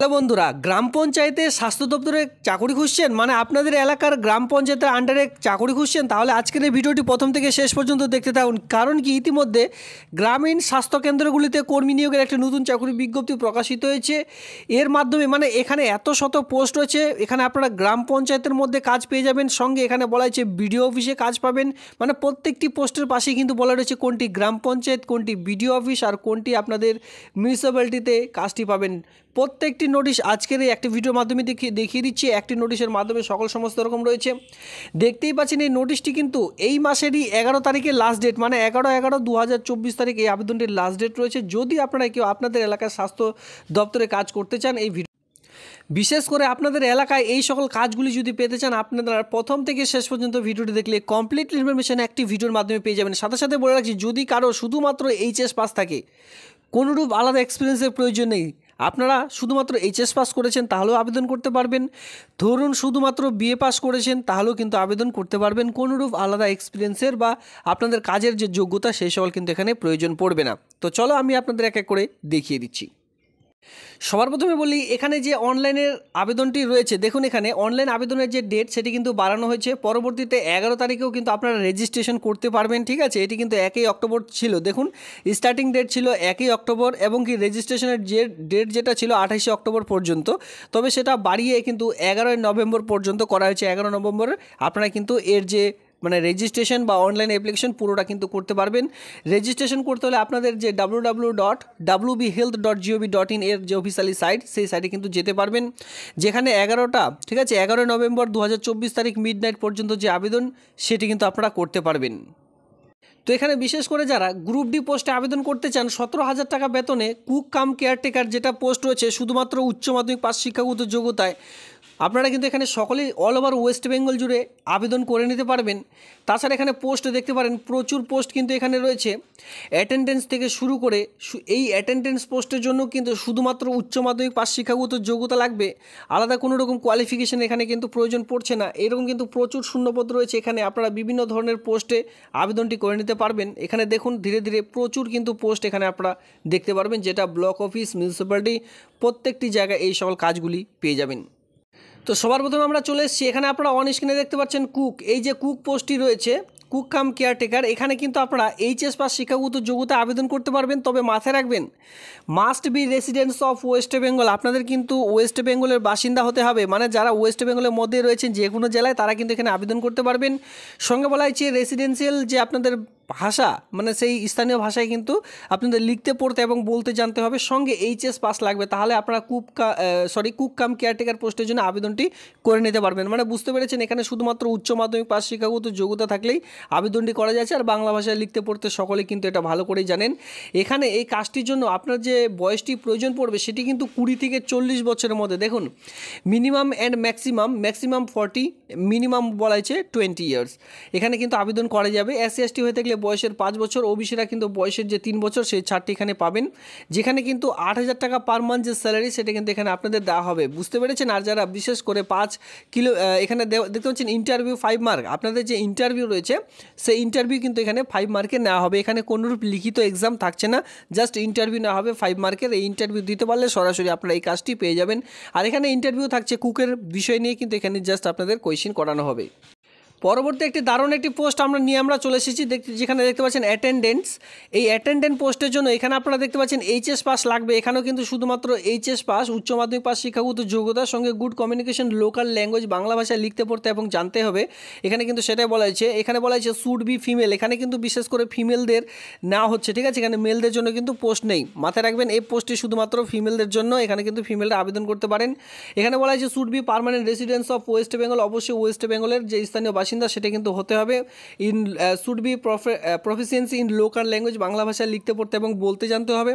Hello বন্ধুরা, গ্রাম পঞ্চায়েতে স্বাস্থ্য দপ্তরে চাকরি খুঁজছেন, মানে আপনাদের এলাকার গ্রাম পঞ্চায়েতের আন্ডারে চাকরি খুঁজছেন, তাহলে আজকের এই ভিডিওটি প্রথম থেকে শেষ পর্যন্ত দেখতে থাকুন। কারণ কি, ইতিমধ্যে গ্রামীণ স্বাস্থ্যকেন্দ্রগুলিতে কর্মী নিয়োগের একটি নতুন চাকরি বিজ্ঞপ্তি প্রকাশিত হয়েছে। এর মাধ্যমে মানে এখানে এত শত পোস্ট রয়েছে, এখানে আপনারা গ্রাম পঞ্চায়েতের মধ্যে কাজ পেয়ে যাবেন। সঙ্গে এখানে বলা হয়েছে বিডিও অফিসে কাজ পাবেন। মানে প্রত্যেকটি পোস্টের পাশেই কিন্তু বলা রয়েছে কোনটি গ্রাম পঞ্চায়েত, কোনটি বিডিও অফিস আর কোনটি আপনাদের মিউনিসিপ্যালিটিতে কাজটি পাবেন। প্রত্যেকটি নোটিশ আজকের এই একটি ভিডিওর মাধ্যমে দেখিয়ে দিচ্ছি। একটি নোটিশের মাধ্যমে সমস্ত রকম রয়েছে। দেখতেই পাচ্ছেন এই নোটিশটি কিন্তু এই মাসেরই 11 তারিখে লাস্ট ডেট, মানে 11/11/2024 তারিখ এই আবেদনটির লাস্ট ডেট রয়েছে। যদি আপনারা কেউ আপনাদের এলাকার স্বাস্থ্য দপ্তরে কাজ করতে চান, এই বিশেষ করে আপনাদের এলাকায় এই সকল কাজগুলি যদি পেতে চান, আপনারা প্রথম থেকে শেষ পর্যন্ত ভিডিওটি দেখলে কমপ্লিট ইনফরমেশন একটি ভিডিওর মাধ্যমে পেয়ে যাবেন। সাথে সাথে বলে রাখছি, যদি কারো শুধুমাত্র এইচএস পাস থাকে, কোনোরূপ আলাদা এক্সপিরিয়েন্সের প্রয়োজন নেই, আপনারা শুধুমাত্র এইচএস পাস করেছেন তাহলেও আবেদন করতে পারবেন। ধরুন শুধুমাত্র বিএ পাস করেছেন তাহলেও কিন্তু আবেদন করতে পারবেন। কোনোরূপ আলাদা এক্সপিরিয়েন্সের বা আপনাদের কাজের যে যোগ্যতা সেই সকল কিন্তু এখানে প্রয়োজন পড়বে না। তো চলো আমি আপনাদের এক এক করে দেখিয়ে দিচ্ছি। সবার প্রথমে বলি, এখানে যে অনলাইনের আবেদনটি রয়েছে, দেখুন এখানে অনলাইন আবেদনের যে ডেট সেটি কিন্তু বাড়ানো হয়েছে। পরবর্তীতে 11 তারিখেও কিন্তু আপনারা রেজিস্ট্রেশন করতে পারবেন। ঠিক আছে, এটি কিন্তু 1 অক্টোবর ছিল। দেখুন স্টার্টিং ডেট ছিল 1 অক্টোবর এবং কি রেজিস্ট্রেশনের যে ডেট যেটা ছিল 28 অক্টোবর পর্যন্ত, তবে সেটা বাড়িয়ে কিন্তু 11 নভেম্বর পর্যন্ত করা হয়েছে। 11 নভেম্বর আপনারা কিন্তু এর যে মানে রেজিস্ট্রেশন বা অনলাইন অ্যাপ্লিকেশন পুরোটা কিন্তু করতে পারবেন। রেজিস্ট্রেশন করতে হলে আপনাদের যে www.wbhealth.gov.in এর যে অফিসিয়ালি সাইট, সেই সাইটে কিন্তু যেতে পারবেন, যেখানে 11 নভেম্বর 2024 তারিখ মিডনাইট পর্যন্ত যে আবেদন সেটি কিন্তু আপনারা করতে পারবেন। তো এখানে বিশেষ করে যারা গ্রুপ ডি পোস্টে আবেদন করতে চান, 17,000 টাকা বেতনে কুক কাম কেয়ারটেকার যেটা পোস্ট রয়েছে, শুধুমাত্র উচ্চ মাধ্যমিক পাস শিক্ষাগত যোগ্যতায় আপনারা কিন্তু এখানে সকলেই অল ওভার ওয়েস্ট বেঙ্গল জুড়ে আবেদন করে নিতে পারবেন। তাছাড়া এখানে পোস্ট দেখতে পারেন, প্রচুর পোস্ট কিন্তু এখানে রয়েছে। অ্যাটেন্ডেন্স থেকে শুরু করে এই অ্যাটেন্ডেন্স পোস্টের জন্য কিন্তু শুধুমাত্র উচ্চ মাধ্যমিক পাস শিক্ষাগত যোগ্যতা লাগবে, আলাদা কোনো রকম কোয়ালিফিকেশন এখানে কিন্তু প্রয়োজন পড়ছে না। এরকম কিন্তু প্রচুর শূন্যপদ রয়েছে এখানে, আপনারা বিভিন্ন ধরনের পোস্টে আবেদনটি করে নিতে পারবেন। এখানে দেখুন ধীরে ধীরে প্রচুর কিন্তু পোস্ট এখানে আপনারা দেখতে পারবেন, যেটা ব্লক অফিস, মিউনিসিপ্যালিটি প্রত্যেকটি জায়গায় এই সকল কাজগুলি পেয়ে যাবেন। তো সবার প্রথমে আমরা চলে এসেছি, এখানে আপনারা অন স্ক্রিনে দেখতে পাচ্ছেন কুক, এই যে কুক পোস্টটি রয়েছে কুক কাম কেয়ারটেকার, এখানে কিন্তু আপনারা এইচএস পাস শিক্ষাগত যোগ্যতা আবেদন করতে পারবেন। তবে মাথায় রাখবেন, must be residents of West Bengal, আপনাদের কিন্তু ওয়েস্ট বেঙ্গলের বাসিন্দা হতে হবে। মানে যারা ওয়েস্ট বেঙ্গলের মধ্যে রয়েছেন যে কোনো জেলায়, তারা কিন্তু এখানে আবেদন করতে পারবেন। সঙ্গে বলা হয়েছে রেসিডেন্সিয়াল যে আপনাদের ভাষা, মানে সেই স্থানীয় ভাষায় কিন্তু আপনাদের লিখতে পড়তে এবং বলতে জানতে হবে। সঙ্গে এইচএস পাস লাগবে, তাহলে আপনারা কুক কাম কেয়ারটেকার পোস্টের জন্য আবেদনটি করে নিতে পারবেন। মানে বুঝতে পেরেছেন, এখানে শুধুমাত্র উচ্চ মাধ্যমিক পাস শিক্ষাগত যোগ্যতা থাকলেই আবেদনটি করা যাচ্ছে, আর বাংলা ভাষায় লিখতে পড়তে সকলে কিন্তু এটা ভালো করেই জানেন। এখানে এই কাজটির জন্য আপনার যে বয়সটি প্রয়োজন পড়বে সেটি কিন্তু 20 থেকে 40 বছরের মধ্যে। দেখুন মিনিমাম অ্যান্ড ম্যাক্সিমাম 40, মিনিমাম বলা হয়েছে 20 ইয়ার্স। এখানে কিন্তু আবেদন করা যাবে। SC/ST হয়ে থাকলে বয়সের 5 বছর, ওবিসিরা কিন্তু বয়সের যে 3 বছর সেই ছাড়টি এখানে পাবেন। যেখানে কিন্তু 8,000 টাকা পার মান্থ যে স্যালারি সেটা কিন্তু এখানে আপনাদের দেওয়া হবে, বুঝতে পেরেছেন। আর যারা বিশেষ করে 5 কিলো এখানে দেখতে পাচ্ছেন ইন্টারভিউ 5 মার্ক, আপনাদের যে ইন্টারভিউ রয়েছে সেই ইন্টারভিউ কিন্তু এখানে 5 মার্কের নেওয়া হবে। এখানে কোনোরূপ লিখিত এক্সাম থাকছে না, জাস্ট ইন্টারভিউ নেওয়া হবে 5 মার্কের। এই ইন্টারভিউ দিতে পারলে সরাসরি আপনারা এই কাজটি পেয়ে যাবেন। আর এখানে ইন্টারভিউ থাকছে কুকের বিষয় নিয়ে, কিন্তু এখানে জাস্ট আপনাদের কোয়েশ্চেন করানো হবে। পরবর্তী একটি দারুণ একটি পোস্ট আমরা চলে এসেছি, যেখানে দেখতে পাচ্ছেন অ্যাটেন্ডেন্স। এই অ্যাটেন্ডেন্ট পোস্টের জন্য এখানে আপনারা দেখতে পাচ্ছেন এইচএস পাস লাগবে। এখানেও কিন্তু শুধুমাত্র এইচএস পাস, উচ্চ মাধ্যমিক পাস শিক্ষাগত যোগ্যতার সঙ্গে good communication local language, Bangla ভাষায় লিখতে পড়তে এবং জানতে হবে। এখানে কিন্তু সেটাই বলা হয়েছে। এখানে বলা হয়েছে শুড বি ফিমেল, এখানে কিন্তু বিশেষ করে ফিমেলদের নেওয়া হচ্ছে। ঠিক আছে, এখানে মেলদের জন্য কিন্তু পোস্ট নেই। মাথায় রাখবেন এই পোস্টটি শুধুমাত্র ফিমেলদের জন্য, এখানে কিন্তু ফিমেলরা আবেদন করতে পারেন। এখানে বলা হয়েছে should be permanent residence of West Bengal, অবশ্যই ওয়েস্ট বেঙ্গলের যে স্থানীয় বাসিন্দা সেটা কিন্তু হতে হবে। Should B proficiency in local language, Bangla ভাষায় লিখতে পড়তে এবং বলতে জানতে হবে।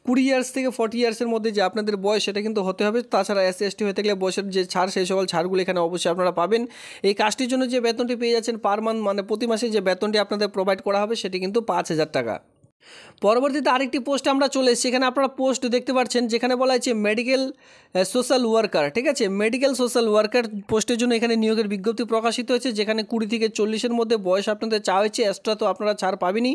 20 ইয়ার্স থেকে 40 ইয়ার্সের মধ্যে যে আপনাদের বয়স সেটা কিন্তু হতে হবে। তাছাড়া SC/ST হয়ে থাকলে বয়সের যে ছাড়, সেই সকল ছাড়গুলো এখানে অবশ্যই আপনারা পাবেন। এই কাজটির জন্য যে বেতনটি পেয়ে যাচ্ছেন পার মান্থ, মানে প্রতি মাসে যে বেতনটি আপনাদের প্রোভাইড করা হবে সেটি কিন্তু 5,000 টাকা। পরবর্তীতে আরেকটি পোস্টে আমরা চলে এসেছি। এখানে আপনারা পোস্ট দেখতে পাচ্ছেন যেখানে বলা হয়েছে মেডিকেল সোশ্যাল ওয়ার্কার, ঠিক আছে, মেডিকেল সোশ্যাল ওয়ার্কার পোস্টের জন্য এখানে নিয়োগের বিজ্ঞপ্তি প্রকাশিত হয়েছে, যেখানে 20 থেকে 40-এর মধ্যে বয়স আপনাদের চাওয়া হয়েছে। এক্সট্রা তো আপনারা ছাড় পাবেনই।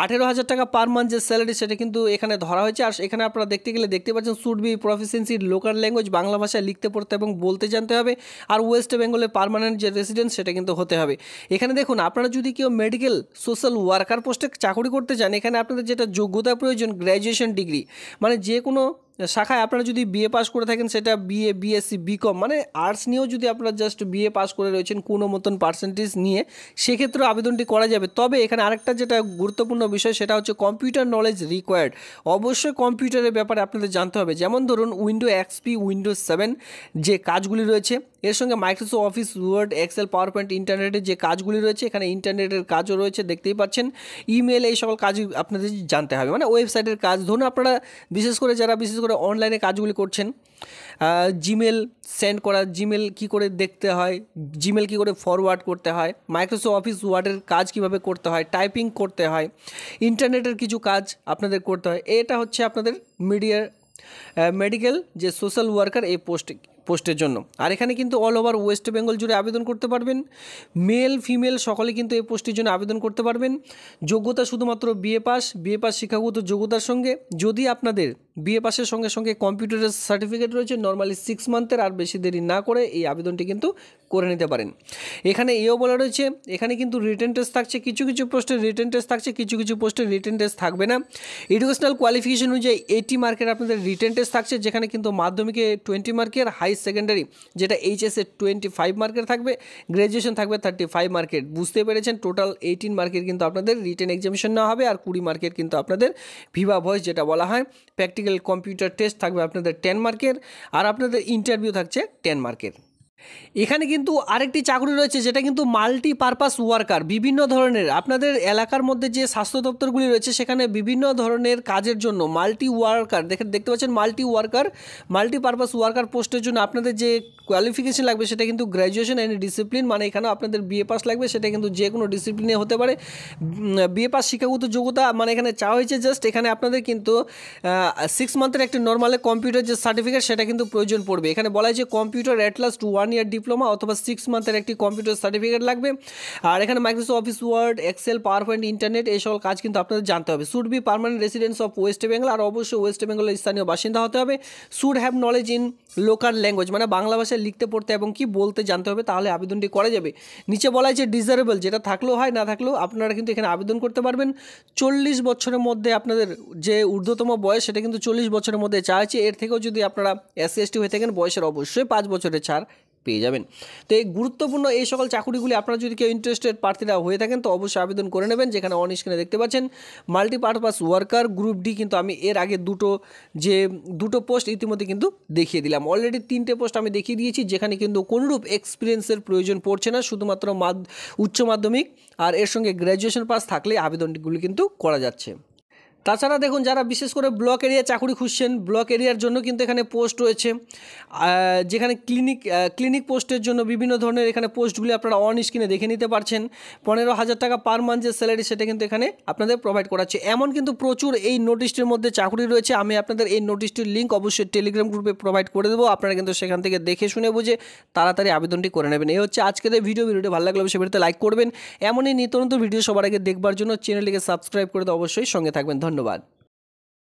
18,000 টাকা পার মান্থ যে স্যালারি সেটা কিন্তু এখানে ধরা হয়েছে। আর এখানে আপনারা দেখতে গেলে দেখতে পাচ্ছেন should be proficiency local language, Bangla ভাষায় লিখতে পড়তে এবং বলতে জানতে হবে। আর ওয়েস্ট বেঙ্গলের পার্মানেন্ট যে রেসিডেন্স সেটা কিন্তু হতে হবে। এখানে দেখুন, আপনারা যদি কেউ মেডিকেল সোশ্যাল ওয়ার্কার পোস্টে চাকরি করতে চান, এখানে আপনাদের যেটা যোগ্যতা প্রয়োজন গ্র্যাজুয়েশন ডিগ্রি, মানে যে কোনো শাখায় আপনারা যদি বিএ পাস করে থাকেন, সেটা বিএ, বিএসসি, বিকম, মানে আর্টস নিয়েও যদি আপনারা জাস্ট বিএ পাস করে রয়েছেন কোনো মতন পার্সেন্টেজ নিয়ে, সেক্ষেত্রে আবেদনটি করা যাবে। তবে এখানে আরেকটা যেটা গুরুত্বপূর্ণ বিষয় সেটা হচ্ছে কম্পিউটার নলেজ রিকোয়ার্ড। অবশ্যই কম্পিউটারের ব্যাপারে আপনাদের জানতে হবে, যেমন ধরুন উইন্ডো এক্সপি, উইন্ডোজ 7 যে কাজগুলি রয়েছে, এর সঙ্গে Microsoft office, word, Excel, PowerPoint, ইন্টারনেটের যে কাজগুলি রয়েছে, এখানে ইন্টারনেটের কাজও রয়েছে দেখতেই পাচ্ছেন, ইমেল, এই সকল কাজ আপনাদের জানতে হবে, মানে ওয়েবসাইটের কাজ। ধরুন আপনারা বিশেষ করে অনলাইনে কাজগুলি করছেন, জিমেল সেন্ড করা, জিমেল কী করে দেখতে হয়, জিমেল কী করে ফরওয়ার্ড করতে হয়, মাইক্রোসফট অফিস ওয়ার্ডের কাজ কীভাবে করতে হয়, টাইপিং করতে হয়, ইন্টারনেটের কিছু কাজ আপনাদের করতে হয়। এটা হচ্ছে আপনাদের মেডিকেল যে সোশ্যাল ওয়ার্কার এই পোস্টের জন্য। আর এখানে কিন্তু অল ওভার ওয়েস্ট বেঙ্গল জুড়ে আবেদন করতে পারবেন। মেল ফিমেল সকলে কিন্তু এই পোস্টের জন্য আবেদন করতে পারবেন। যোগ্যতা শুধুমাত্র বিএ পাস শিক্ষাগত যোগ্যতার সঙ্গে, যদি আপনাদের বিএ পাসের সঙ্গে সঙ্গে কম্পিউটারের সার্টিফিকেট রয়েছে, নর্মালি 6 মান্থের, আর বেশি দেরি না করে এই আবেদনটি কিন্তু করে নিতে পারেন। এখানে এও বলা রয়েছে, এখানে কিন্তু রিটেন টেস্ট থাকছে, কিছু কিছু পোস্টের রিটেন টেস্ট থাকছে, কিছু কিছু পোস্টের রিটেন টেস্ট থাকবে না। এডুকেশনাল কোয়ালিফিকেশন অনুযায়ী 80 মার্কের আপনাদের রিটেন টেস্ট থাকছে, যেখানে কিন্তু মাধ্যমিকে 20 মার্কের, হাই সেকেন্ডারি যেটা এইচএসে 25 মার্কের থাকবে, গ্র্যাজুয়েশন থাকবে 35 মার্কের। বুঝতে পেরেছেন, টোটাল 18 মার্কের কিন্তু আপনাদের রিটেন এক্সামিনেশন নেওয়া হবে, আর 20 মার্কের কিন্তু আপনাদের ভিভা ভয়েস যেটা বলা হয়, প্র্যাকটিক্যাল কম্পিউটার টেস্ট থাকবে আপনাদের 10 মার্কের, আর আপনাদের ইন্টারভিউ থাকছে 10 মার্কের। এখানে কিন্তু আরেকটি চাকরি রয়েছে যেটা কিন্তু মাল্টিপারপাস ওয়ার্কার, বিভিন্ন ধরনের আপনাদের এলাকার মধ্যে যে স্বাস্থ্য দপ্তরগুলি রয়েছে সেখানে বিভিন্ন ধরনের কাজের জন্য মাল্টি ওয়ার্কার দেখতে পাচ্ছেন, মাল্টিপারপাস ওয়ার্কার পোস্টের জন্য আপনাদের যে কোয়ালিফিকেশন লাগবে সেটা কিন্তু গ্র্যাজুয়েশন এন্ড ডিসিপ্লিন, মানে এখানেও আপনাদের বিএ পাস লাগবে, সেটা কিন্তু যে কোনো ডিসিপ্লিনে হতে পারে। বিএ পাস শিক্ষাগত যোগ্যতা, মানে এখানে চাওয়া হয়েছে জাস্ট এখানে আপনাদের কিন্তু 6 মান্থের একটি নর্মালে কম্পিউটার যে সার্টিফিকেট সেটা কিন্তু প্রয়োজন পড়বে। এখানে বলা হয়েছে computer at last 1 year diploma অথবা 6 মান্থের একটি কম্পিউটার সার্টিফিকেট লাগবে। আর এখানে Microsoft office word, Excel, PowerPoint, internet এই সকল কাজ কিন্তু আপনাদের জানতে হবে। Should be permanent residence of West Bengal, আর অবশ্যই ওয়েস্ট বেঙ্গলের স্থানীয় বাসিন্দা হতে হবে। Should have knowledge in local language, মানে বাংলা ভাষায় লিখতে পড়তে এবং কি বলতে জানতে হবে, তাহলে আবেদনটি করা যাবে। নিচে বলা হয়েছে ডিজারেবল, যেটা থাকলেও হয় না থাকলেও আপনারা কিন্তু এখানে আবেদন করতে পারবেন। 40 বছরের মধ্যে আপনাদের যে ঊর্ধ্বতম বয়স সেটা কিন্তু 40 বছরের মধ্যে চাইছে। এর থেকেও যদি আপনারা এসসি এসটি হয়ে থাকেন বয়সের অবশ্যই 5 বছরের ছাড় পেয়ে যাবেন। তো এই গুরুত্বপূর্ণ এই সকল চাকুরিগুলি আপনারা যদি কেউ ইন্টারেস্টেড প্রার্থীরা হয়ে থাকেন তো অবশ্যই আবেদন করে নেবেন। যেখানে অন স্ক্রিনে দেখতে পাচ্ছেন মাল্টিপারপাস ওয়ার্কার গ্রুপ ডি, কিন্তু আমি এর আগে দুটো পোস্ট ইতিমধ্যে কিন্তু দেখিয়ে দিলাম। অলরেডি 3টে পোস্ট আমি দেখিয়ে দিয়েছি, যেখানে কিন্তু কোনরূপ এক্সপিরিয়েন্সের প্রয়োজন পড়ছে না, শুধুমাত্র উচ্চ মাধ্যমিক আর এর সঙ্গে গ্র্যাজুয়েশন পাস থাকলে আবেদনগুলি কিন্তু করা যাচ্ছে। তাছাড়া দেখুন, যারা বিশেষ করে ব্লক এরিয়া চাকরি খুঁজছেন, ব্লক এরিয়ার জন্য কিন্তু এখানে পোস্ট রয়েছে, যেখানে ক্লিনিক পোস্টের জন্য বিভিন্ন ধরনের এখানে পোস্টগুলি আপনারা অন স্ক্রিনে দেখে নিতে পারছেন। 15,000 টাকা পার মান্থ যে স্যালারি সেটা কিন্তু এখানে আপনাদের প্রোভাইড করাচ্ছে। এমন কিন্তু প্রচুর এই নোটিশটির মধ্যে চাকরি রয়েছে। আমি আপনাদের এই নোটিশটির লিঙ্ক অবশ্যই টেলিগ্রাম গ্রুপে প্রোভাইড করে দেবো, আপনারা কিন্তু সেখান থেকে দেখে শুনে বুঝে তাড়াতাড়ি আবেদনটি করে নেবেন। এই হচ্ছে আজকের ভিডিওটি ভালো লাগলে অবশ্যই ভিডিওতে লাইক করবেন। এমনই নিত্য নতুন ভিডিও সবার আগে দেখবার জন্য চ্যানেলটিকে সাবস্ক্রাইব করে দিয়ে অবশ্যই সঙ্গে থাকবেন। ধন্যবাদ।